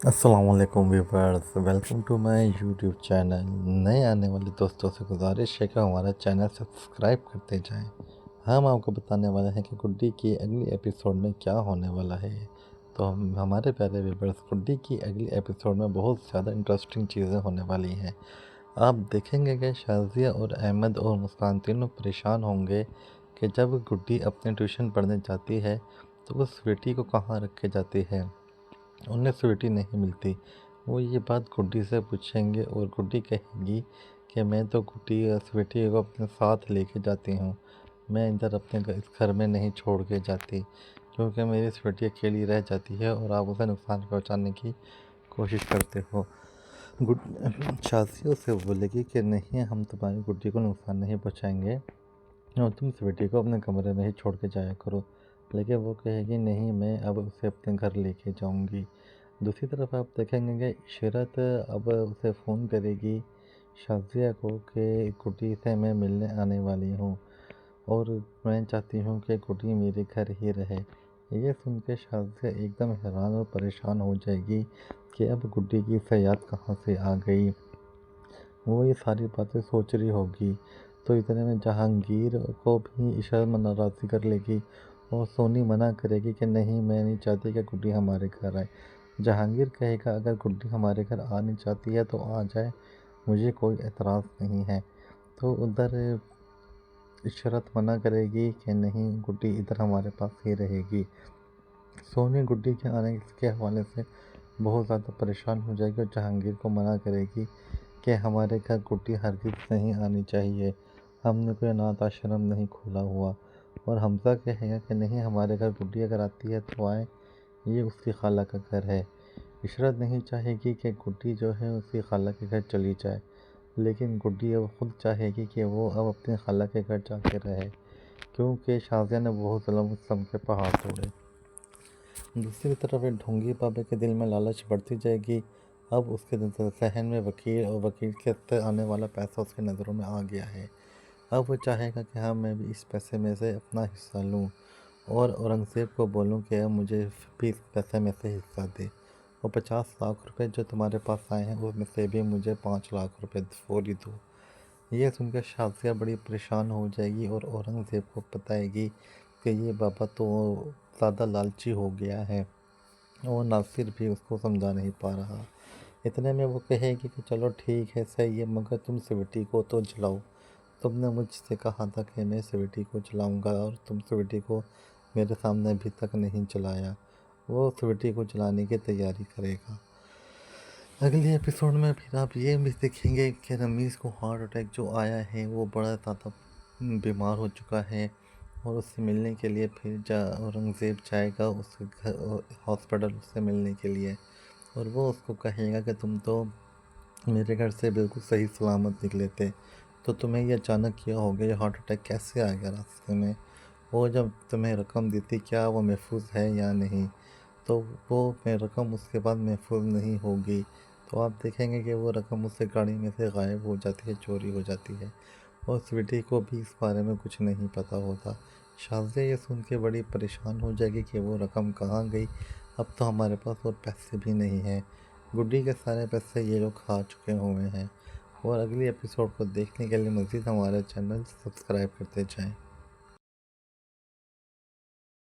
अस्सलाम वालेकुम viewers, welcome to my YouTube channel. नए आने वाले दोस्तों से गुजारिश है कि हमारा चैनल सब्सक्राइब करते जाएं। हम आपको बताने वाले हैं कि गुड्डी की अगली एपिसोड में क्या होने वाला है। तो हम हमारे प्यारे व्यूवर्स, गुड्डी की अगली एपिसोड में बहुत ज़्यादा इंटरेस्टिंग चीज़ें होने वाली हैं। आप देखेंगे कि शाज़िया और अहमद और मुस्कान तीनों परेशान होंगे कि जब गुड्डी अपने ट्यूशन पढ़ने जाती है तो वो स्वीटी को कहाँ रख के जाती है। उन्हें स्वीटी नहीं मिलती। वो ये बात गुड्डी से पूछेंगे और गुड्डी कहेगी कि मैं तो गुड्डी स्वीटी को अपने साथ लेके जाती हूँ। मैं इधर अपने इस घर में नहीं छोड़ के जाती क्योंकि मेरी स्वीटी अकेली रह जाती है और आप उसे नुकसान पहुँचाने की कोशिश करते हो। गुड शाज़ी उसे बोलेगी कि नहीं, हम तुम्हारी गुड्डी को नुकसान नहीं पहुँचाएंगे और तुम स्वीटी को अपने कमरे में ही छोड़ के जाया करो। लेकिन वो कहेगी नहीं, मैं अब उसे अपने घर लेके जाऊंगी। दूसरी तरफ आप देखेंगे कि इशरत अब उसे फ़ोन करेगी शाज़िया को कि गुड्डी से मैं मिलने आने वाली हूँ और मैं चाहती हूँ कि गुड्डी मेरे घर ही रहे। ये सुन के शाज़िया एकदम हैरान और परेशान हो जाएगी कि अब गुड्डी की याद कहाँ से आ गई। वो ये सारी बातें सोच रही होगी तो इतने में जहांगीर को भी इशरत नाराज़ी कर लेगी और सोनी मना करेगी कि नहीं, मैं नहीं चाहती कि गुड्डी हमारे घर आए। जहांगीर कहेगा अगर गुड्डी हमारे घर आनी चाहती है तो आ जाए, मुझे कोई एतराज़ नहीं है। तो उधर इशरत मना करेगी कि नहीं, गुड्डी इधर हमारे पास ही रहेगी। सोनी गुड्डी के आने के हवाले से बहुत ज़्यादा परेशान हो जाएगी और जहांगीर को मना करेगी कि हमारे घर गुड्डी हरगिज़ नहीं आनी चाहिए, हमने कोई अनाथ आश्रम नहीं खोला हुआ। और हमजा कहेगा कि नहीं, हमारे घर गुड्डी अगर आती है तो आए, ये उसकी खाला का घर है। इशरत नहीं चाहेगी कि गुड्डी जो है उसकी खाला के घर चली जाए, लेकिन गुड्डी अब खुद चाहेगी कि वो अब अपनी खाला के घर जाके रहे क्योंकि शाज़िया ने बहुत जुल्म सितम के पहाड़ तोड़े। दूसरी तरफ एक ढोंगी बाबे के दिल में लालच बढ़ती जाएगी। अब उसके जहन में वकील और वकील के आने वाला पैसा उसकी नज़रों में आ गया है। अब वो चाहेगा कि हाँ, मैं भी इस पैसे में से अपना हिस्सा लूँ और औरंगज़ेब को बोलूँ कि अब मुझे भी इस पैसे में से हिस्सा दे और 50 लाख रुपए जो तुम्हारे पास आए हैं उसमें से भी मुझे 5 लाख रुपए फौरी दो। ये सुनकर शाज़िया बड़ी परेशान हो जाएगी और औरंगज़ेब को बताएगी कि ये बाबा तो ज़्यादा लालची हो गया है और नासिर भी उसको समझा नहीं पा रहा। इतने में वो कहेगी कि चलो ठीक है, सही है, मगर तुम स्वीटी को तो जलाओ। तुमने मुझसे कहा था कि मैं स्वीटी को जलाऊंगा और तुम स्वीटी को मेरे सामने अभी तक नहीं जलाया। वो स्वीटी को जलाने की तैयारी करेगा। अगले एपिसोड में फिर आप ये भी देखेंगे कि रमीज़ को हार्ट अटैक जो आया है वो बड़ा ज़्यादा बीमार हो चुका है और उससे मिलने के लिए फिर औरंगज़ेब जाएगा उसके घर हॉस्पिटल, उससे मिलने के लिए। और वो उसको कहेगा कि तुम तो मेरे घर से बिल्कुल सही सलामत निकले थे, तो तुम्हें ये अचानक क्या हो गया, ये हार्ट अटैक कैसे आ गया रास्ते में। वो जब तुम्हें रकम दी थी क्या वो महफूज है या नहीं, तो वो मैं रकम उसके बाद महफूज नहीं होगी। तो आप देखेंगे कि वो रकम उससे गाड़ी में से गायब हो जाती है, चोरी हो जाती है और स्वीटी को भी इस बारे में कुछ नहीं पता होता। शाज़िया ये सुन के बड़ी परेशान हो जाएगी कि वो रकम कहाँ गई। अब तो हमारे पास और पैसे भी नहीं हैं, गुड्डी के सारे पैसे ये लोग खा चुके हुए हैं। और अगली एपिसोड को देखने के लिए मज़ीद हमारे चैनल सब्सक्राइब करते जाएं।